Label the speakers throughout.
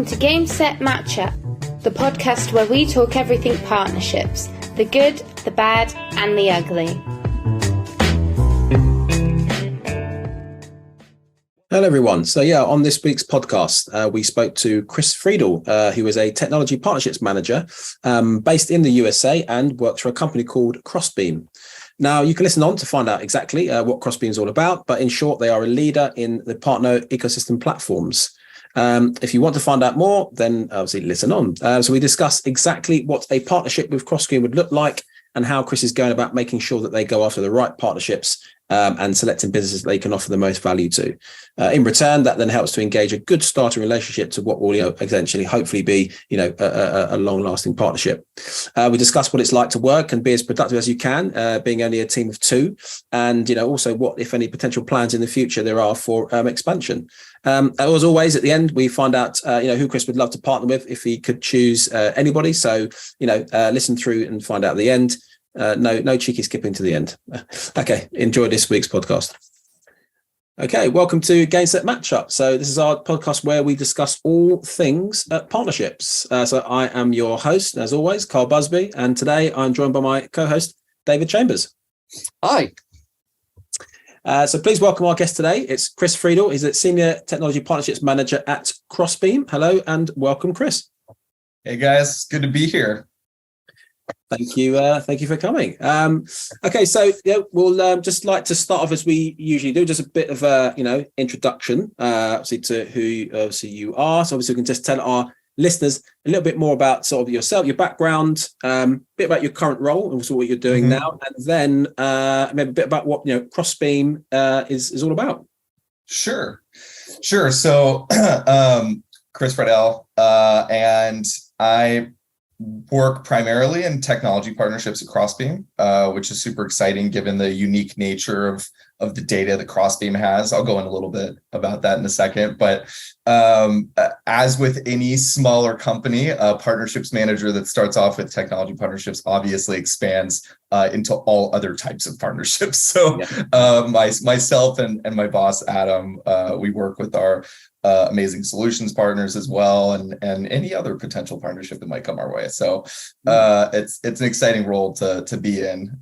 Speaker 1: Welcome to Game Set Matchup, the podcast where we talk everything partnerships, the good, the bad, and the ugly.
Speaker 2: Hello, everyone. So, on this week's podcast, we spoke to Chris Friedel, who is a technology partnerships manager based in the USA and works for a company called Crossbeam. Now, you can listen on to find out exactly what Crossbeam is all about, but in short, they are a leader in the partner ecosystem platforms. If you want to find out more, then obviously listen on. So we discuss exactly what a partnership with Crossbeam would look like and how Chris is going about making sure that they go after the right partnerships and selecting businesses they can offer the most value to. In return, that then helps to engage a good starting relationship to what will eventually, hopefully, be a long-lasting partnership. We discuss what it's like to work and be as productive as you can, being only a team of two, and also what, if any, potential plans in the future there are for expansion. As always, at the end, we find out who Chris would love to partner with if he could choose anybody. So listen through and find out at the end. No cheeky skipping to the end. Okay, enjoy this week's podcast. Okay, welcome to Game Set Matchup. So this is our podcast where we discuss all things partnerships. So I am your host, as always, Carl Busby, and today I'm joined by my co-host, David Chambers.
Speaker 3: Hi.
Speaker 2: So please welcome our guest today. It's Chris Friedel. He's a Senior Technology Partnerships Manager at Crossbeam. Hello and welcome, Chris.
Speaker 3: Hey guys, good to be here.
Speaker 2: Thank you for coming. Okay, so we'll just like to start off as we usually do, just a bit of a introduction, obviously to who you are. So obviously we can just tell our listeners a little bit more about sort of yourself, your background, a bit about your current role, and also what you're doing now, and then maybe a bit about what Crossbeam is all about.
Speaker 3: Sure. So Chris Friedel, and I work primarily in technology partnerships at Crossbeam, which is super exciting given the unique nature of the data that Crossbeam has. I'll go in a little bit about that in a second. But as with any smaller company, a partnerships manager that starts off with technology partnerships obviously expands into all other types of partnerships. So myself and my boss, Adam, we work with our amazing solutions partners as well, and any other potential partnership that might come our way. So it's an exciting role to be in.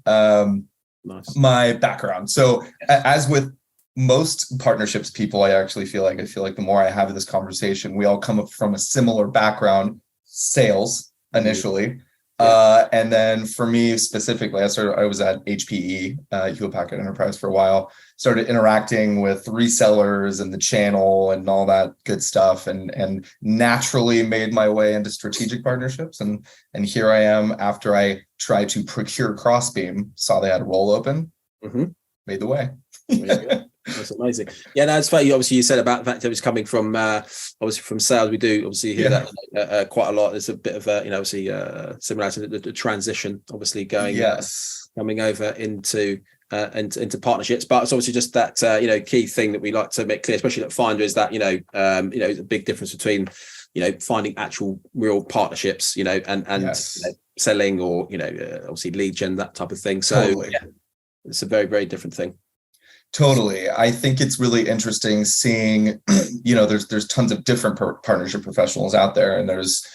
Speaker 2: Nice.
Speaker 3: My background. So as with most partnerships people, I feel like the more I have this conversation, we all come up from a similar background, sales initially. And then for me specifically, I was at HPE, Hewlett Packard Enterprise for a while, started interacting with resellers and the channel and all that good stuff, and naturally made my way into strategic partnerships. And here I am after I tried to procure Crossbeam, saw they had a role open, made the way.
Speaker 2: That's amazing. Yeah, no, it's funny. Obviously, you said about the fact that it was coming from obviously from sales. We do obviously hear that quite a lot. There's a bit of obviously similarity to the transition, obviously coming over into partnerships. But it's obviously just that key thing that we like to make clear, especially at Finder, is that there's a big difference between finding actual real partnerships, and selling or obviously lead gen, that type of thing. So totally. It's a very, very different thing.
Speaker 3: Totally. I think it's really interesting seeing, there's tons of different partnership professionals out there, and there's,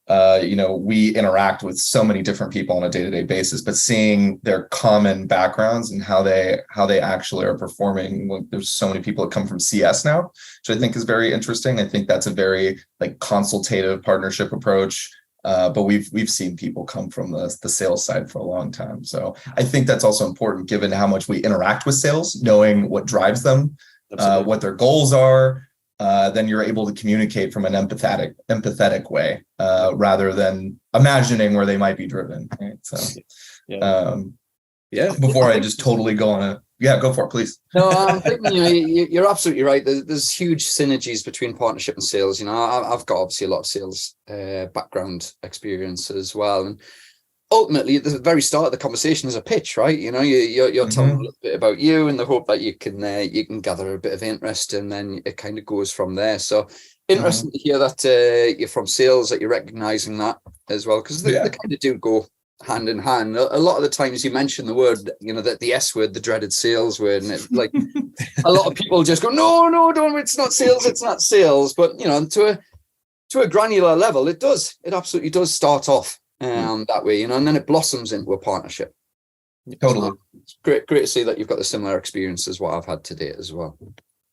Speaker 3: we interact with so many different people on a day-to-day basis, but seeing their common backgrounds and how they actually are performing. There's so many people that come from CS now, which I think is very interesting. I think that's a very consultative partnership approach. But we've seen people come from the sales side for a long time. So I think that's also important given how much we interact with sales, knowing what drives them, what their goals are. Then you're able to communicate from an empathetic way rather than imagining where they might be driven. Right? So before I just totally go on a go for it, please.
Speaker 4: No, I'm thinking, you're absolutely right. There's huge synergies between partnership and sales. I've got obviously a lot of sales background experience as well. And ultimately, at the very start of the conversation is a pitch, right? You're telling a little bit about you in the hope that you can gather a bit of interest, and then it kind of goes from there. So interesting to hear that you're from sales, that you're recognizing that as well, because they kind of do go hand in hand. A lot of the times you mention the word, the S word, the dreaded sales word, and it, a lot of people just go, no, don't, it's not sales. But to to a granular level, it absolutely does start off that way, and then it blossoms into a partnership.
Speaker 3: Totally.
Speaker 4: So it's great to see that you've got the similar experience as what I've had to date as well.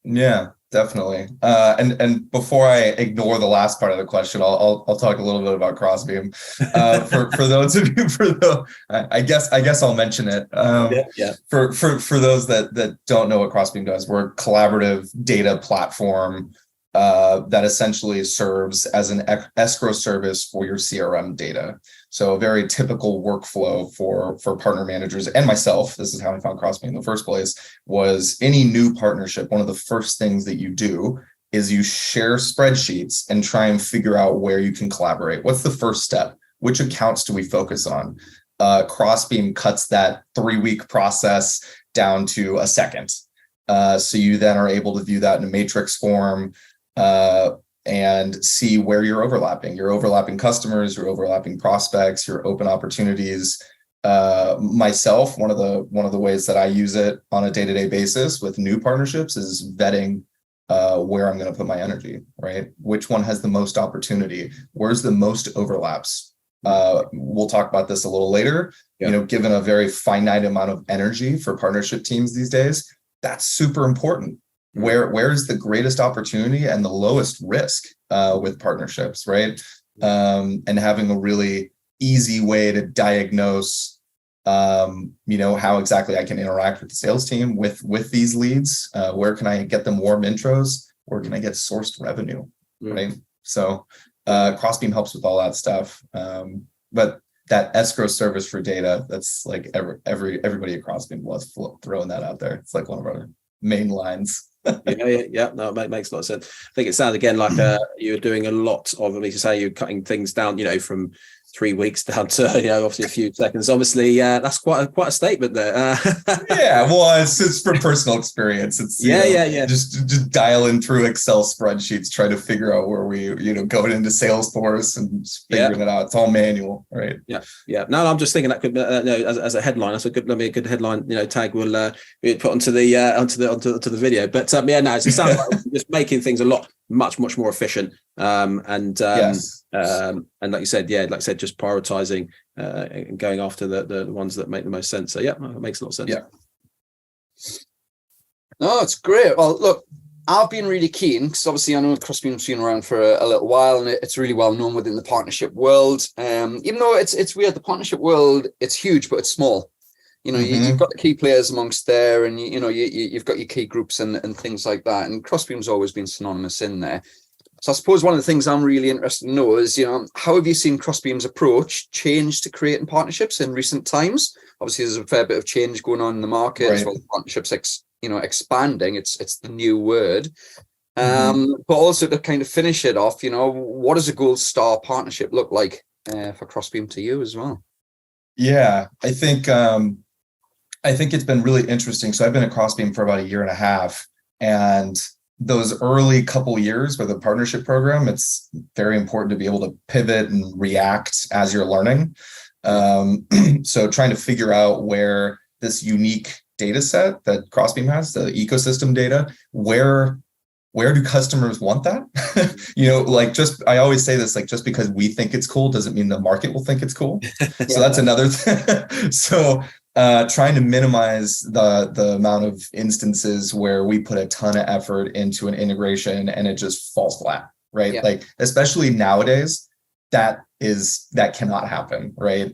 Speaker 3: Yeah, definitely. And before I ignore the last part of the question, I'll talk a little bit about Crossbeam. For those of you, I guess I'll mention it. For those that don't know what Crossbeam does, we're a collaborative data platform that essentially serves as an escrow service for your CRM data. So a very typical workflow for partner managers and myself, this is how I found Crossbeam in the first place, was any new partnership, one of the first things that you do is you share spreadsheets and try and figure out where you can collaborate. What's the first step? Which accounts do we focus on? Crossbeam cuts that 3-week process down to a second. So you then are able to view that in a matrix form, and see where you're overlapping customers, you're overlapping prospects, your open opportunities. Myself, one of the ways that I use it on a day-to-day basis with new partnerships is vetting where I'm going to put my energy, right? Which one has the most opportunity? Where's the most overlaps? We'll talk about this a little later. Given a very finite amount of energy for partnership teams these days, that's super important. Where is the greatest opportunity and the lowest risk with partnerships, right? And having a really easy way to diagnose, how exactly I can interact with the sales team with these leads. Where can I get them warm intros? Where can I get sourced revenue, right? So Crossbeam helps with all that stuff. But that escrow service for data, that's like everybody at Crossbeam loves throwing that out there. It's like one of our main lines.
Speaker 2: Yeah. No, it makes a lot of sense. I think it sounds again like you're doing a lot of, you say you're cutting things down, from 3 weeks down to, obviously a few seconds. Obviously, that's quite a statement there.
Speaker 3: Yeah, well, it's from personal experience. It's just dialing through Excel spreadsheets, trying to figure out where we, going into Salesforce and figuring it out. It's all manual, right?
Speaker 2: Yeah. No, I'm just thinking that could, as a headline, that's a good headline. Tag we'll put onto the video. But it sounds like just making things much more efficient. And like you said, just prioritizing and going after the ones that make the most sense. So it makes a lot of sense.
Speaker 4: No, it's great. Well, look, I've been really keen because obviously I know Crossbeam's been around for a little while and it's really well known within the partnership world. Even though it's weird, the partnership world, it's huge, but it's small. You've got the key players amongst there, and you've got your key groups and things like that. And Crossbeam's always been synonymous in there. So I suppose one of the things I'm really interested to know is, how have you seen Crossbeam's approach change to creating partnerships in recent times? Obviously, there's a fair bit of change going on in the market as well. Partnerships, expanding. It's the new word. But also to kind of finish it off, what does a gold star partnership look like for Crossbeam to you as well?
Speaker 3: Yeah, I think it's been really interesting. So I've been at Crossbeam for about 1.5 years, and those early couple years with the partnership program, it's very important to be able to pivot and react as you're learning. So trying to figure out where this unique data set that Crossbeam has, the ecosystem data, where do customers want that? I always say this, just because we think it's cool doesn't mean the market will think it's cool. So that's another thing. So trying to minimize the amount of instances where we put a ton of effort into an integration and it just falls flat, right? Yeah. Especially nowadays, that cannot happen, right?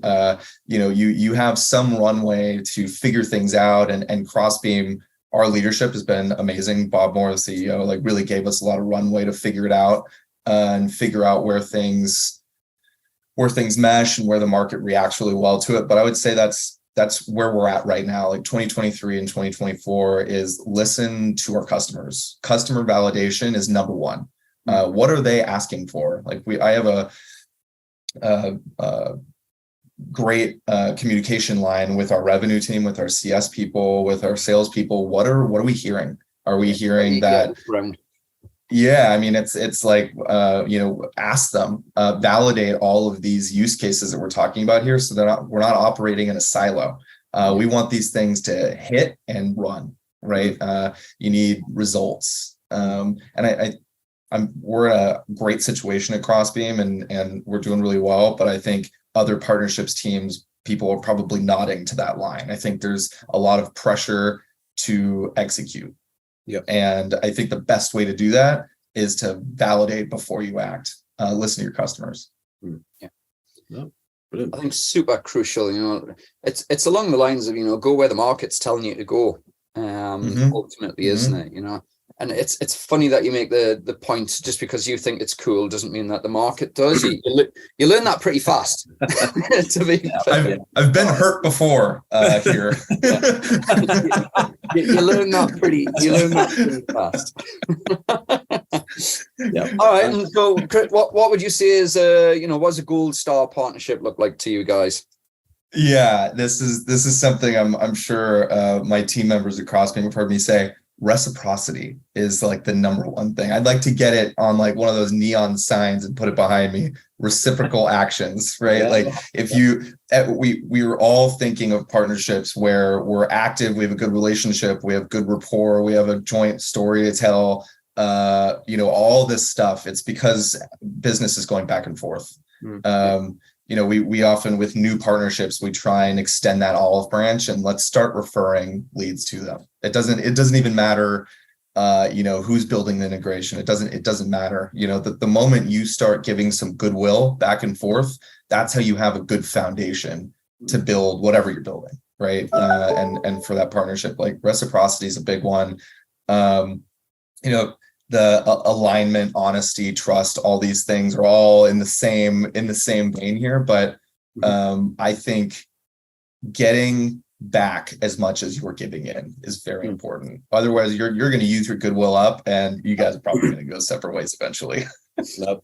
Speaker 3: You have some runway to figure things out, and Crossbeam, our leadership has been amazing. Bob Moore, the CEO, really gave us a lot of runway to figure it out and figure out where things mesh and where the market reacts really well to it. But I would say that's where we're at right now. 2023 and 2024 is listen to our customers. Customer validation is number one. What are they asking for? I have a great communication line with our revenue team, with our CS people, with our sales people. What are we hearing? Are we hearing that? Yeah, it's ask them, validate all of these use cases that we're talking about here, so we're not operating in a silo. We want these things to hit and run, right? You need results, and I we're in a great situation at Crossbeam and we're doing really well, but I think other partnerships teams, people are probably nodding to that line. I think there's a lot of pressure to execute.
Speaker 2: Yep.
Speaker 3: And I think the best way to do that is to validate before you act. Listen to your customers.
Speaker 4: Yeah.
Speaker 2: No, brilliant.
Speaker 4: I think super crucial. It's along the lines of go where the market's telling you to go. Ultimately, isn't it? And it's funny that you make the point just because you think it's cool doesn't mean that the market does. You learn that pretty fast.
Speaker 3: I've been hurt before here.
Speaker 4: you learn that pretty fast.
Speaker 2: Yeah.
Speaker 4: All right. And so, what would you say is what does a gold star partnership look like to you guys?
Speaker 3: Yeah, this is something I'm sure my team members at Crossbeam have heard me say. Reciprocity is like the number one thing. I'd like to get it on like one of those neon signs and put it behind me. Reciprocal actions, right? We were all thinking of partnerships where we're active, we have a good relationship, we have good rapport, we have a joint story to tell, all this stuff. It's because business is going back and forth. We often, with new partnerships, we try and extend that olive branch and let's start referring leads to them. It doesn't even matter, who's building the integration. It doesn't matter. The moment you start giving some goodwill back and forth, that's how you have a good foundation to build whatever you're building, right? And for that partnership, like reciprocity is a big one. The alignment, honesty, trust, all these things are all in the same vein here. But I think getting back as much as you're giving in is very important. Otherwise, you're going to use your goodwill up, and you guys are probably going to go separate ways eventually.
Speaker 2: 100%.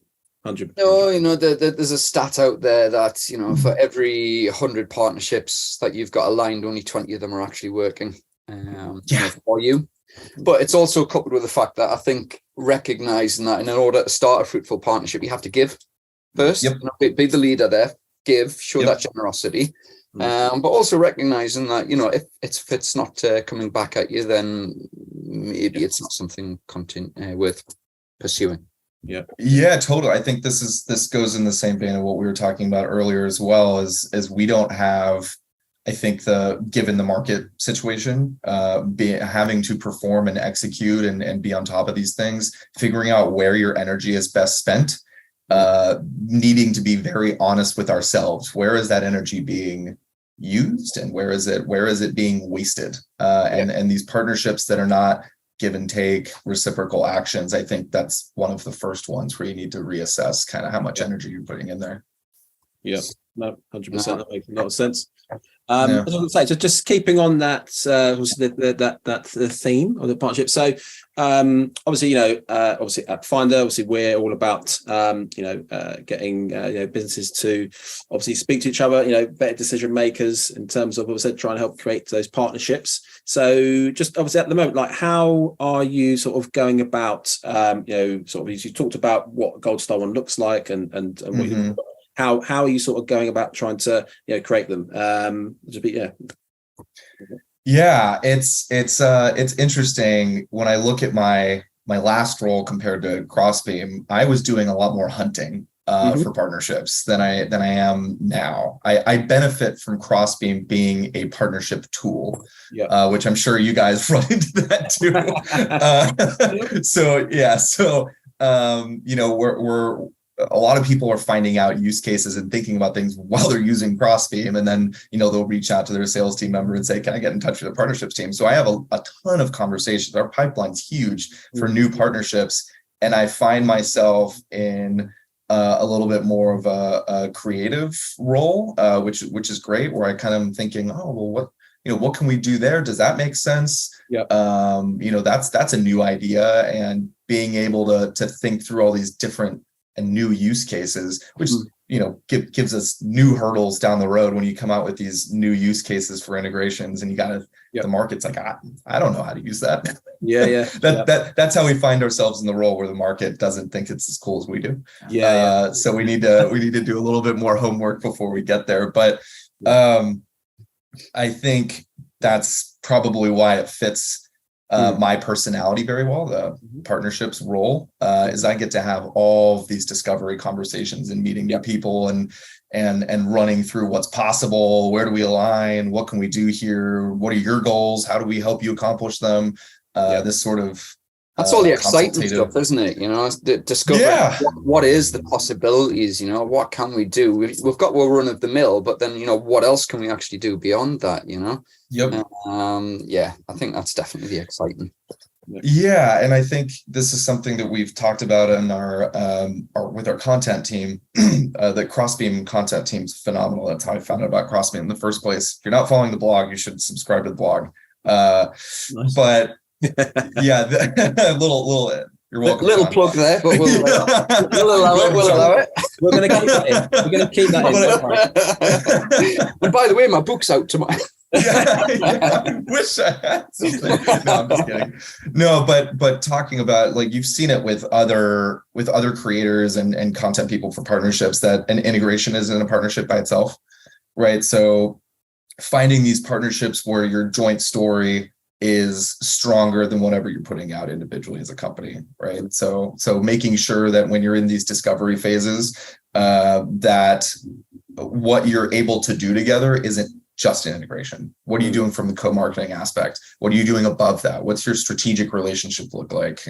Speaker 4: There's a stat out there that for every 100 partnerships that you've got aligned, only 20 of them are actually working for you. But it's also coupled with the fact that I think recognizing that in order to start a fruitful partnership, you have to give first. Yep. Be the leader there, show that generosity, but also recognizing that if it's not coming back at you, then maybe it's not something worth pursuing.
Speaker 3: Yeah, totally. I think this goes in the same vein of what we were talking about earlier as well, as we don't have. I think given the market situation, having to perform and execute and be on top of these things, figuring out where your energy is best spent, needing to be very honest with ourselves. Where is that energy being used, and where is it being wasted? And these partnerships that are not give and take, reciprocal actions, I think that's one of the first ones where you need to reassess kind of how much energy you're putting in there.
Speaker 2: Yeah, no, 100%. That makes a lot of sense. I was going to say, just keeping on that, the theme of the partnership. So, obviously at Finder, we're all about, getting businesses to obviously speak to each other, better decision makers in terms of trying to help create those partnerships. So, just obviously at the moment, like, how are you sort of going about, you talked about what Gold Star one looks like and what you. How are you sort of going about trying to create them?
Speaker 3: It's interesting when I look at my last role compared to Crossbeam. I was doing a lot more hunting for partnerships than I am now. I benefit from Crossbeam being a partnership tool, which I'm sure you guys run into that too. We're a lot of people are finding out use cases and thinking about things while they're using Crossbeam, and then they'll reach out to their sales team member and say, "Can I get in touch with the partnerships team?" So I have a ton of conversations. Our pipeline's huge for new partnerships, and I find myself in a little bit more of a creative role, which is great. Where I kind of am thinking, "Oh, well, what can we do there? Does that make sense?" That's a new idea, and being able to think through all these different and new use cases, which gives us new hurdles down the road when you come out with these new use cases for integrations, and the market's like, I don't know how to use that. That's how we find ourselves in the role where the market doesn't think it's as cool as we do. So we need to do a little bit more homework before we get there. But I think that's probably why it fits my personality very well, the partnerships role, is I get to have all of these discovery conversations and meeting new people and running through what's possible. Where do we align? What can we do here? What are your goals? How do we help you accomplish them? This sort of
Speaker 4: that's all the exciting stuff, isn't it? You know, discovering what is the possibilities. You know, what can we do? We've got our run of the mill, but then, you know, what else can we actually do beyond that? You know. I think that's definitely exciting.
Speaker 3: Yeah, and I think this is something that we've talked about in our with our content team. The Crossbeam content team's phenomenal. That's how I found out about Crossbeam in the first place. If you're not following the blog, you should subscribe to the blog. Nice. But yeah, little. You're welcome. Little
Speaker 4: plug there, but we'll allow it.
Speaker 2: We're going to keep that in. We're going to keep that in.
Speaker 4: And by the way, my book's out tomorrow.
Speaker 3: I wish I had something. No, I'm just kidding. No, but talking about, like, you've seen it with other creators and content people for partnerships, that an integration isn't a partnership by itself, right? So finding these partnerships where your joint story is stronger than whatever you're putting out individually as a company, right? So making sure that when you're in these discovery phases, that what you're able to do together isn't just an integration. What are you doing from the co-marketing aspect? What are you doing above that? What's your strategic relationship look like?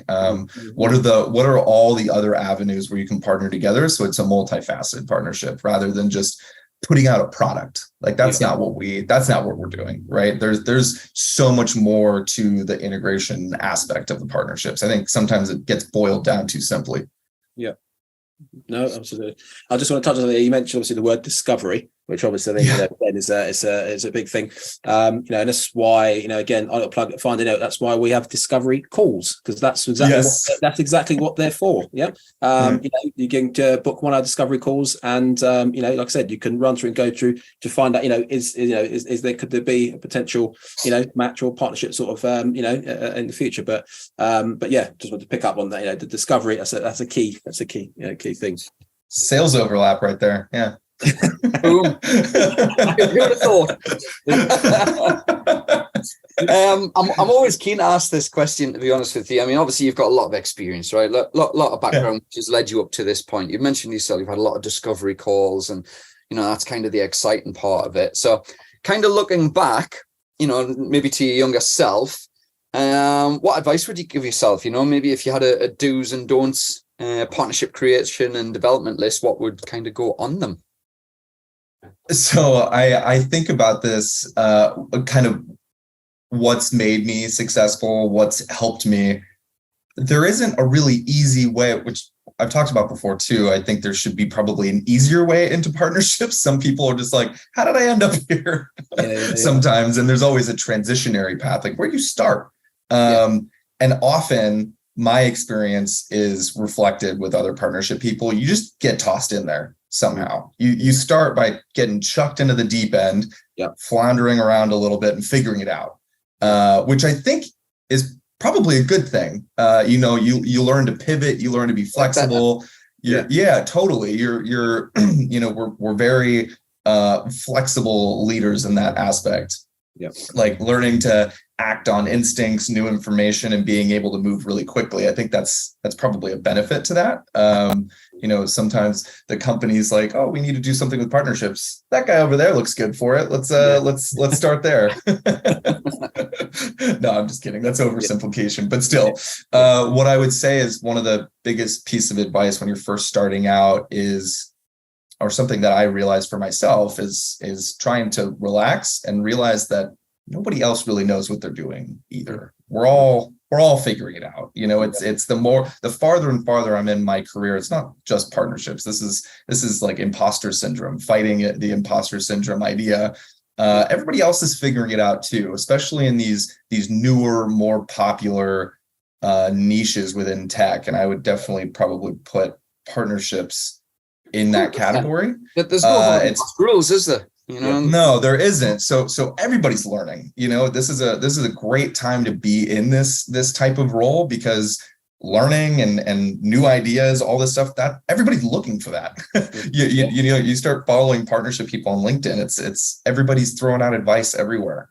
Speaker 3: What are all the other avenues where you can partner together? So it's a multifaceted partnership rather than just putting out a product. Like that's not what we're doing, right? There's so much more to the integration aspect of the partnerships. I think sometimes it gets boiled down too simply.
Speaker 2: Yeah. No, absolutely. I just want to touch on that. You mentioned obviously the word discovery, which obviously I think again is a big thing. And that's why, again, I got plug finding out that's why we have discovery calls, because that's exactly what they're for. Yeah. You can book one of our discovery calls, and like I said, you can run through and go through to find out, could there be a potential match or partnership sort of in the future. But yeah, just want to pick up on that. The discovery, that's a key key thing.
Speaker 3: Sales overlap right there. Yeah.
Speaker 4: Boom. Who would have thought? I'm always keen to ask this question, to be honest with you. I mean, obviously you've got a lot of experience, right? Lot of background which has led you up to this point. You've mentioned yourself, you've had a lot of discovery calls, and that's kind of the exciting part of it. So kind of looking back, maybe to your younger self, what advice would you give yourself? Maybe if you had a do's and don'ts partnership creation and development list, what would kind of go on them?
Speaker 3: So I think about this kind of what's made me successful, what's helped me. There isn't a really easy way, which I've talked about before too. I think there should be probably an easier way into partnerships. Some people are just like, how did I end up here? Sometimes, and there's always a transitionary path. Like, where do you start? And often my experience is reflected with other partnership people. You just get tossed in there somehow. You start by getting chucked into the deep end, floundering around a little bit and figuring it out, which I think is probably a good thing. You learn to pivot, you learn to be flexible. Totally. You're we're very flexible leaders in that aspect. Like learning to act on instincts, new information, and being able to move really quickly. I think that's probably a benefit to that. Sometimes the company's like, oh, we need to do something with partnerships. That guy over there looks good for it. Let's start there. No, I'm just kidding. That's oversimplification. But still, what I would say is one of the biggest piece of advice when you're first starting out is, or something that I realized for myself is trying to relax and realize that nobody else really knows what they're doing either. We're all figuring it out. It's the farther and farther I'm in my career, it's not just partnerships. This is like imposter syndrome, fighting the imposter syndrome idea. Everybody else is figuring it out too, especially in these newer, more popular niches within tech. And I would definitely probably put partnerships in that category.
Speaker 4: But there's no rules, is there?
Speaker 3: No, there isn't. So everybody's learning. This is a great time to be in this type of role, because learning and new ideas, all this stuff, that everybody's looking for that. You start following partnership people on LinkedIn. It's everybody's throwing out advice everywhere.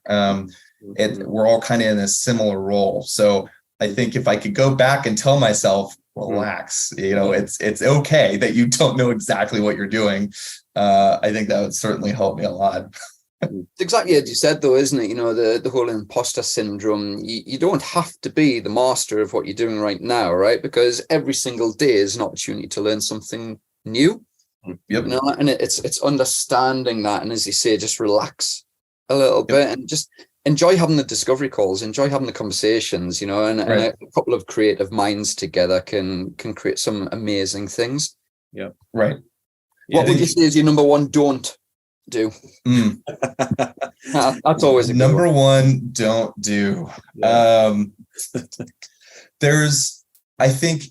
Speaker 3: we're all kind of in a similar role. So I think if I could go back and tell myself, relax, it's okay that you don't know exactly what you're doing. I think that would certainly help me a lot.
Speaker 4: It's exactly as you said, though, isn't it? The whole imposter syndrome. You don't have to be the master of what you're doing right now, right? Because every single day is an opportunity to learn something new.
Speaker 3: Yep.
Speaker 4: And it's understanding that, and as you say, just relax a little bit and just enjoy having the discovery calls, enjoy having the conversations, and a couple of creative minds together can create some amazing things.
Speaker 2: Yeah.
Speaker 3: Right.
Speaker 4: What would you say is your number one don't do? That's always a good
Speaker 3: number one don't do. I think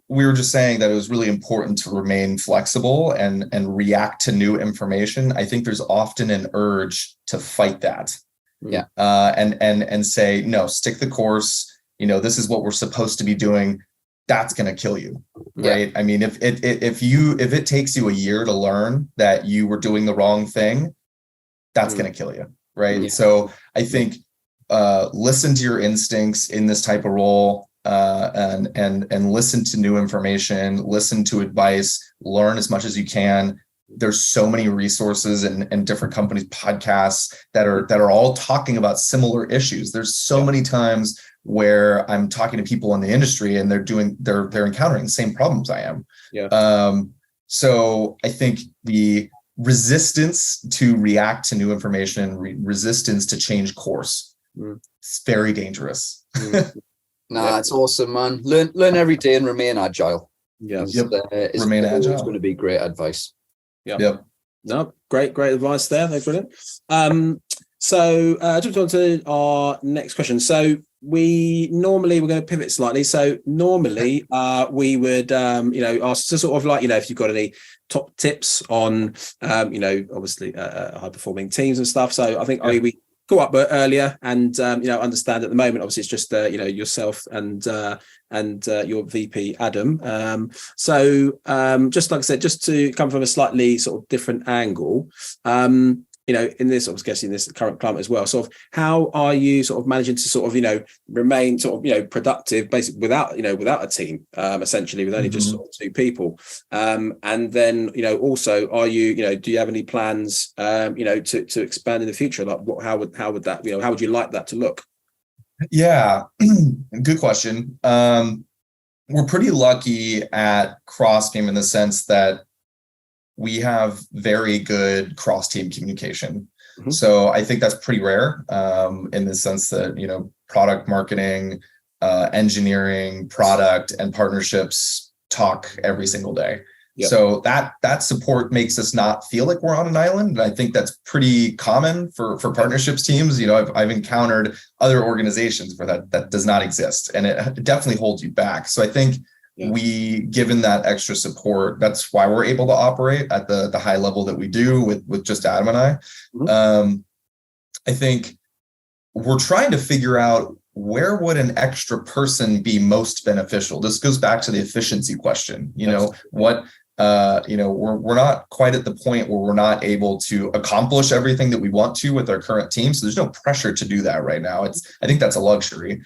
Speaker 3: we were just saying that it was really important to remain flexible and react to new information. I think there's often an urge to fight that.
Speaker 4: Yeah.
Speaker 3: And say, no, stick the course. This is what we're supposed to be doing. That's going to kill you. Right. I mean, if it takes you a year to learn that you were doing the wrong thing, that's going to kill you. Right. Yeah. So I think, listen to your instincts in this type of role, and listen to new information, listen to advice, learn as much as you can. There's so many resources and different companies, podcasts that are all talking about similar issues. There's so many times where I'm talking to people in the industry and they're encountering the same problems I am.
Speaker 2: Yeah.
Speaker 3: So I think the resistance to react to new information, resistance to change course, it's very dangerous.
Speaker 4: It's awesome, man. Learn every day and remain agile.
Speaker 2: Yeah.
Speaker 3: Remain agile.
Speaker 4: It's going to be great advice.
Speaker 2: Yep. No, great advice there. That's brilliant. So just on to our next question. So we're going to pivot slightly. So normally we would ask to sort of like, if you've got any top tips on obviously high performing teams and stuff. So I think we caught up earlier and understand at the moment obviously it's just yourself and your VP Adam. So just like I said, just to come from a slightly sort of different angle, in this, I was guessing this current climate as well, sort of how are you sort of managing to sort of, remain sort of, productive basically without a team, essentially with only just sort of two people. And then, also are you, do you have any plans, to expand in the future? Like how would that, how would you like that to look?
Speaker 3: Yeah, good question. We're pretty lucky at Crossbeam in the sense that we have very good cross-team communication. Mm-hmm. So I think that's pretty rare in the sense that, product marketing, engineering, product, and partnerships talk every single day. Yep. So that support makes us not feel like we're on an island. And I think that's pretty common for partnerships teams. I've encountered other organizations where that does not exist, and it definitely holds you back. So I think given that extra support, that's why we're able to operate at the high level that we do with just Adam and I. Mm-hmm. I think we're trying to figure out where would an extra person be most beneficial. This goes back to the efficiency question. We're not quite at the point where we're not able to accomplish everything that we want to with our current team. So there's no pressure to do that right now. I think that's a luxury.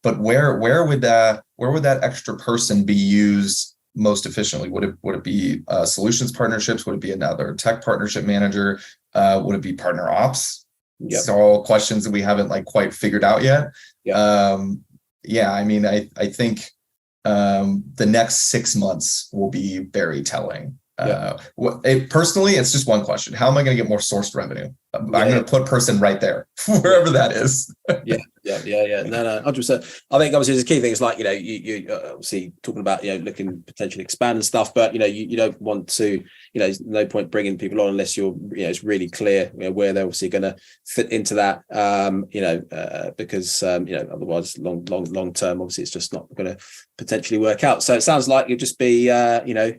Speaker 3: But where would that extra person be used most efficiently? Would it be solutions partnerships? Would it be another tech partnership manager? Would it be partner ops? Yep. It's all questions that we haven't quite figured out yet. Yep. I think the next 6 months will be very telling. Personally, it's just one question. How am I going to get more sourced revenue? I'm going to put person right there, wherever that is.
Speaker 2: Yeah. No, 100%. I think obviously the key thing is you obviously talking about, looking to potentially expand and stuff, but, you don't want to, there's no point bringing people on unless you're, it's really clear, where they're obviously going to fit into that, because, otherwise long term, obviously it's just not going to potentially work out. So it sounds like you'll just be,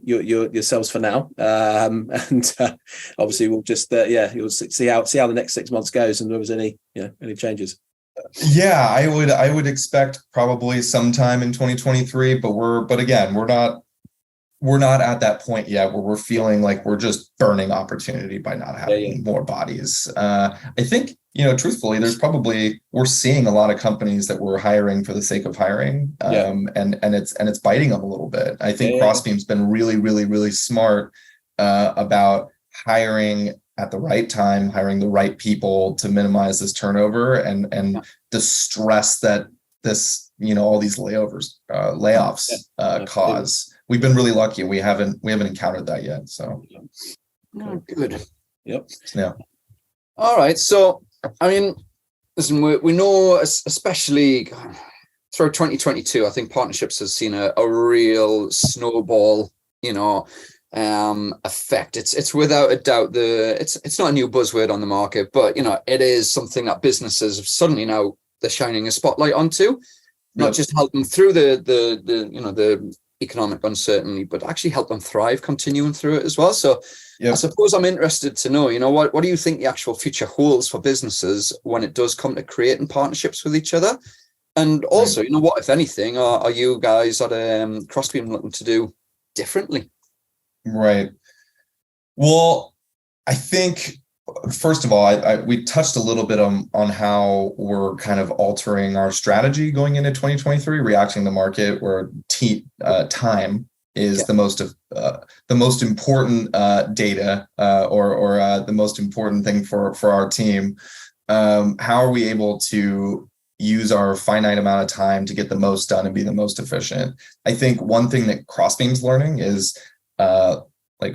Speaker 2: yourselves for now. And obviously we'll just, you'll see how the next 6 months goes and if there's any changes.
Speaker 3: Yeah, I would expect probably sometime in 2023, but we're not we're not at that point yet where we're feeling like we're just burning opportunity by not having more bodies. I think, truthfully, we're seeing a lot of companies that we're hiring for the sake of hiring, and it's biting them a little bit. I think Crossbeam's been really, really, really smart about hiring at the right time, hiring the right people to minimize this turnover and the stress that this, all these layoffs cause. We've been really lucky. We haven't encountered that yet. So
Speaker 4: good.
Speaker 2: Yep.
Speaker 3: Yeah.
Speaker 4: All right. So, I mean, listen, we know, especially through 2022, I think partnerships has seen a real snowball, effect. It's without a doubt it's not a new buzzword on the market, but it is something that businesses have suddenly now they're shining a spotlight onto, not just help them through the economic uncertainty, but actually help them thrive continuing through it as well. So I suppose I'm interested to know, what do you think the actual future holds for businesses when it does come to creating partnerships with each other? And also, what, if anything, are you guys at Crossbeam looking to do differently?
Speaker 3: Right. Well, I think, first of all, we touched a little bit on how we're kind of altering our strategy going into 2023, reacting to the market, where time is the most important data or the most important thing for our team. How are we able to use our finite amount of time to get the most done and be the most efficient? I think one thing that Crossbeam's learning is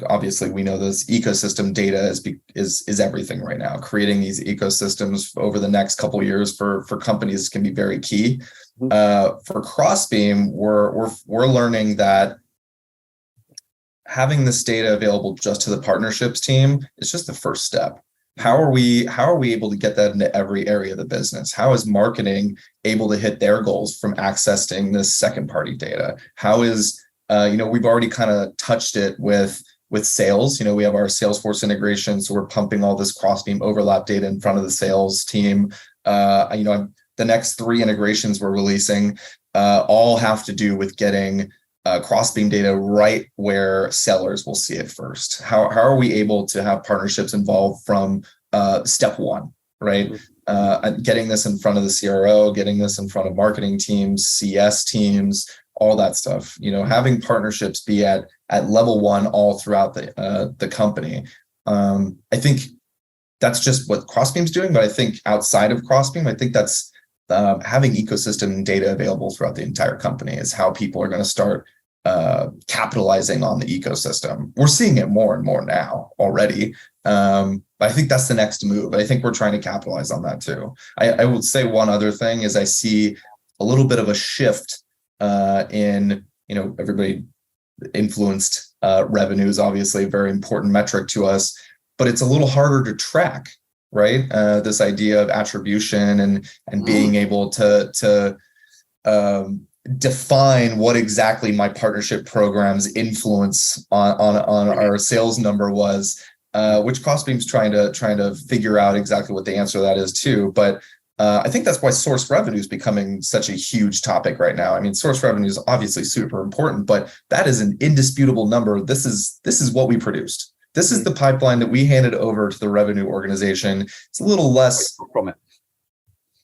Speaker 3: obviously we know this ecosystem data is everything right now. Creating these ecosystems over the next couple of years for companies can be very key. For Crossbeam, we're learning that having this data available just to the partnerships team is just the first step. How are we able to get that into every area of the business? How is marketing able to hit their goals from accessing this second party data? How is we've already kind of touched it with sales. We have our Salesforce integration, so we're pumping all this Crossbeam overlap data in front of the sales team. The next 3 integrations we're releasing all have to do with getting Crossbeam data right where sellers will see it first. How are we able to have partnerships involved from step 1, right? Getting this in front of the CRO, getting this in front of marketing teams, CS teams, all that stuff. Having partnerships be at level 1 all throughout the company. I think that's just what Crossbeam's doing, but I think outside of Crossbeam, I think that's having ecosystem data available throughout the entire company is how people are going to start capitalizing on the ecosystem. We're seeing it more and more now already. But I think that's the next move. I think we're trying to capitalize on that too. I would say one other thing is I see a little bit of a shift in, everybody influenced revenue is obviously a very important metric to us, but it's a little harder to track, right? This idea of attribution and being able to define what exactly my partnership program's influence on our sales number was, which Crossbeam's trying to figure out exactly what the answer to that is too. But I think that's why source revenue is becoming such a huge topic right now. I mean, source revenue is obviously super important, but that is an indisputable number. This is what we produced. This is the pipeline that we handed over to the revenue organization. It's a little less
Speaker 4: from it.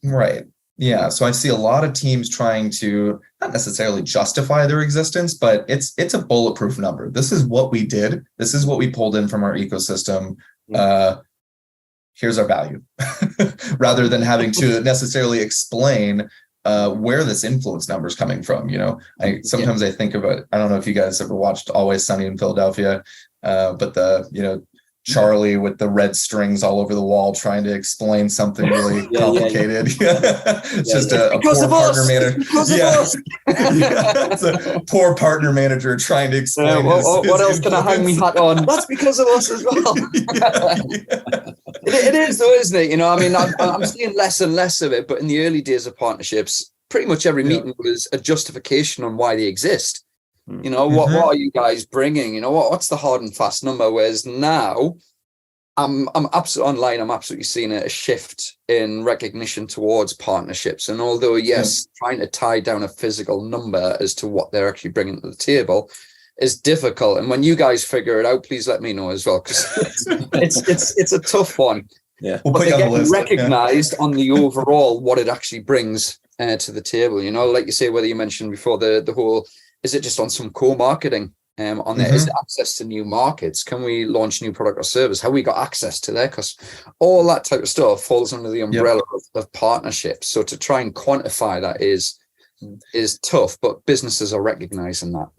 Speaker 3: Right. Yeah. So I see a lot of teams trying to not necessarily justify their existence, but it's a bulletproof number. This is what we did. This is what we pulled in from our ecosystem. Here's our value, rather than having to necessarily explain where this influence number is coming from. I think of it. I don't know if you guys ever watched Always Sunny in Philadelphia, but Charlie with the red strings all over the wall trying to explain something really complicated. It's just a poor partner manager. It's a poor partner manager trying to explain.
Speaker 4: What else can I hang me hat on? That's because of us as well. It is though, isn't it? I'm seeing less and less of it, but in the early days of partnerships, pretty much every meeting was a justification on why they exist. What are you guys bringing? What's the hard and fast number? Whereas now, I'm absolutely online. I'm absolutely seeing a shift in recognition towards partnerships. And although trying to tie down a physical number as to what they're actually bringing to the table, is difficult. And when you guys figure it out, please let me know as well, because it's a tough one.
Speaker 2: Yeah,
Speaker 4: but they get recognized on the overall what it actually brings to the table. You know, like you say, whether you mentioned before the whole, is it just on some core marketing on there? Is it access to new markets? Can we launch new product or service? How we got access to their customers? All that type of stuff falls under the umbrella of partnerships. So to try and quantify that is tough, but businesses are recognizing that.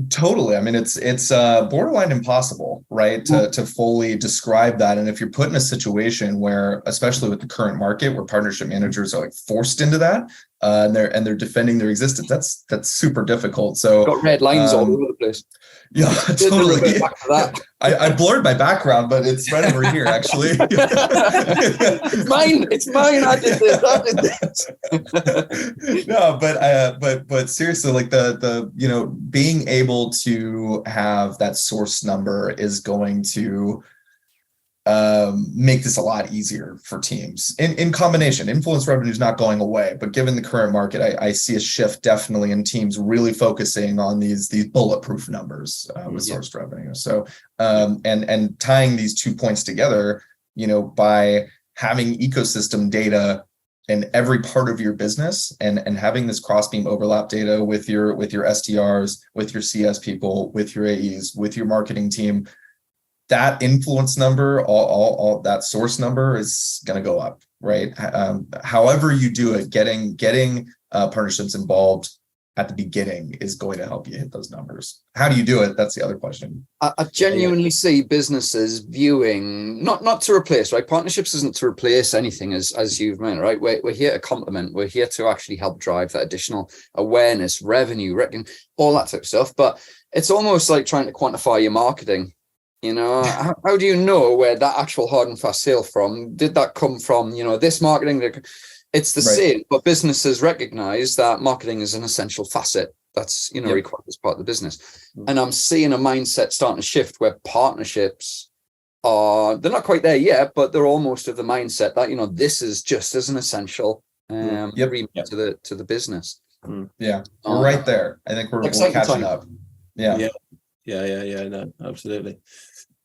Speaker 3: Totally. I mean, it's borderline impossible, right, to fully describe that. And if you're put in a situation where, especially with the current market, where partnership managers are like forced into that, and they're defending their existence, that's super difficult. So
Speaker 4: got red lines all over the place.
Speaker 3: Yeah, totally. I blurred my background, but it's right over here, actually.
Speaker 4: It's mine. I did this.
Speaker 3: No, but seriously, like the being able to have that source number is going to make this a lot easier for teams. In combination, influence revenue is not going away, but given the current market, I see a shift definitely in teams really focusing on these bulletproof numbers with sourced revenue. So and tying these 2 points together, by having ecosystem data in every part of your business and having this Crossbeam overlap data with your SDRs, with your CS people, with your AEs, with your marketing team, that influence number, all that source number is going to go up, right? However you do it, getting partnerships involved at the beginning is going to help you hit those numbers. How do you do it? That's the other question.
Speaker 4: I genuinely see businesses viewing not to replace, right? Partnerships isn't to replace anything, as you've meant, right? We're here to complement. We're here to actually help drive that additional awareness, revenue, all that type of stuff. But it's almost like trying to quantify your marketing. How do you know where that actual hard and fast sale from? Did that come from, this marketing? It's the same, but businesses recognize that marketing is an essential facet that's, required as part of the business. And I'm seeing a mindset starting to shift where partnerships they're not quite there yet, but they're almost of the mindset that, this is just as an essential remit to the business.
Speaker 3: Yeah, we're right there. I think we're catching up. Yeah.
Speaker 2: No, absolutely.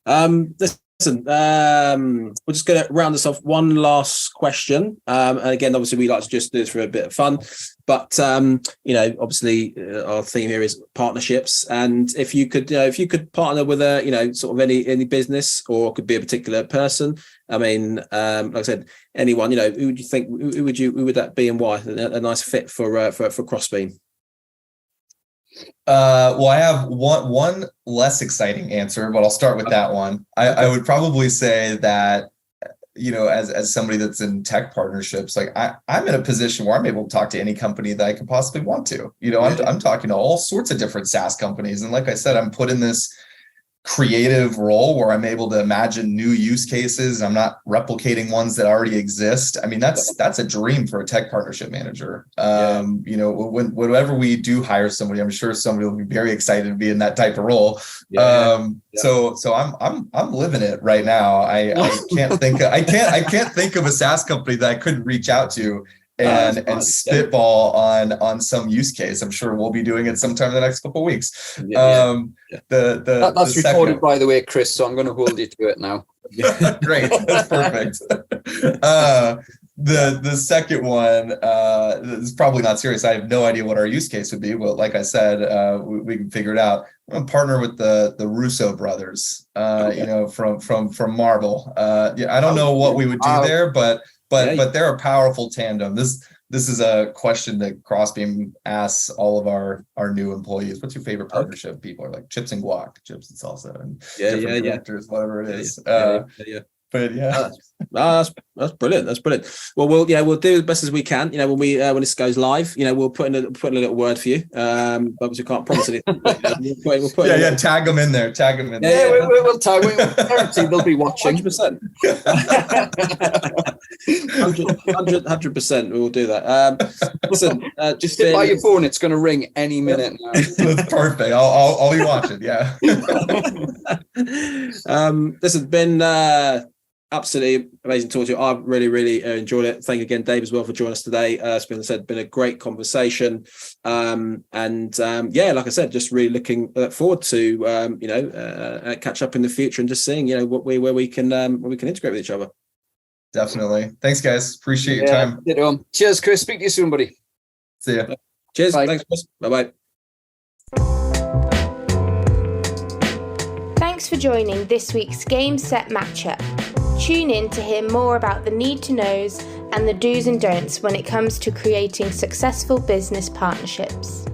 Speaker 2: Listen, we're just going to round this off. One last question, and again, obviously, we like to just do this for a bit of fun. But obviously, our theme here is partnerships. And if you could partner with a, sort of any business, or it could be a particular person. I mean, like I said, anyone. Who would you think? Who would that be, and why? A nice fit for Crossbeam.
Speaker 3: Well, I have one less exciting answer, but I'll start with that one. I would probably say that, as somebody that's in tech partnerships, like I'm in a position where I'm able to talk to any company that I could possibly want to. I'm talking to all sorts of different SaaS companies, and like I said, I'm put in this creative role where I'm able to imagine new use cases. I'm not replicating ones that already exist. I mean, that's a dream for a tech partnership manager. Whenever we do hire somebody, I'm sure somebody will be very excited to be in that type of role. So I'm living it right now. I can't think of a SaaS company that I couldn't reach out to and spitball on some use case. I'm sure we'll be doing it sometime in the next couple of weeks. That's
Speaker 4: recorded, by the way, Chris, so I'm going to hold you to it now.
Speaker 3: Great, that's perfect. The second one is probably not serious. I have no idea what our use case would be, but like I said, we can figure it out. I'm going to partner with the Russo brothers, from Marvel. I don't know what we would do there, but they're a powerful tandem. This is a question that Crossbeam asks all of our new employees. What's your favorite partnership? People are like chips and guac, chips and salsa, and different directors, whatever it is. But
Speaker 2: that's brilliant. That's brilliant. Well, we'll do the best as we can. When this goes live, we'll put in a little word for you. Obviously, can't promise anything. We'll put
Speaker 3: tag them in there.
Speaker 4: We'll tag. Guarantee they'll be watching.
Speaker 2: 100%. 100%. We will do that. Listen,
Speaker 4: just sit by your phone. It's going to ring any minute now.
Speaker 3: That's perfect. I'll be watching. Yeah.
Speaker 2: This has been absolutely amazing talk to you. I've really enjoyed it. Thank you again, Dave, as well, for joining us today. It's been a great conversation. Like I said, just really looking forward to catch up in the future and just seeing where we can integrate with each other.
Speaker 3: Definitely. Thanks, guys. Appreciate your time.
Speaker 4: Cheers, Chris. Speak to you soon, buddy.
Speaker 3: See ya.
Speaker 2: Cheers.
Speaker 4: Bye.
Speaker 2: Thanks, Chris. Bye-bye.
Speaker 1: Thanks for joining this week's Game Set Matchup. Tune in to hear more about the need to knows and the do's and don'ts when it comes to creating successful business partnerships.